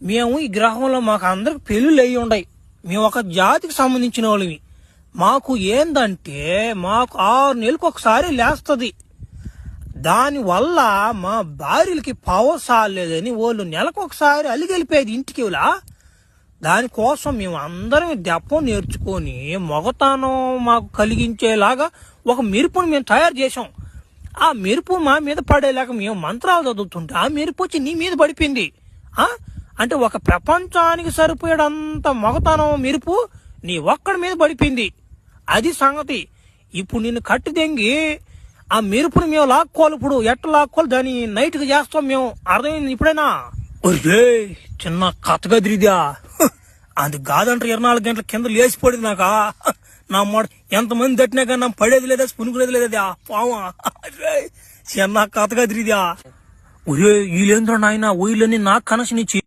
మేము ఈ గ్రహంలో మాకు అందరికి పెళ్లిళ్ళు అయ్యి ఉండయి. మేము ఒక జాతికి సంబంధించిన వాళ్ళమి. మాకు ఏందంటే మాకు 6 నెలలకు ఒకసారి లేస్తుంది. దానివల్ల మా భార్యలకి పవర్ సాలేదని వాళ్ళు నెలకు ఒకసారి అలిగెళ్ళిపోయేది ఇంటికి. దానికోసం మేము అందరం దెప్పం నేర్చుకొని మొగతానం మాకు కలిగించేలాగా ఒక మెరుపుని మేము తయారు చేసాం. ఆ మెరుపు మా మీద పడేలాగా మేము మంత్రాలు చదువుతుంటే ఆ మెరుపు వచ్చి నీ మీద పడిపోయింది. అంటే ఒక ప్రపంచానికి సరిపోయేడంత మొగతనం మెరుపు నీ ఒక్కడి మీద పడిపోయింది. అది సంగతి. ఇప్పుడు నిన్ను కట్టి దెంగి ఆ మెరుపుని మేము లాక్కోవాలి. ఇప్పుడు ఎట్లా లాక్కోవాలి దాన్ని నైట్కి చేస్తాం మేము. అర్థమైంది ఇప్పుడైనా? చిన్న కథ గదిరిదా అది కాదంటారు. 24 గంటల కింద లేచి పడింది నాకా. నా మాట ఎంతమంది తట్టినా కానీ నా పడేది లేదా పునుకునేది లేదా పావా. చిన్న కథ గదిరిదా. వీళ్ళేంద్ర నాయన వీళ్ళని నాకు కనెక్షన్ ఇచ్చి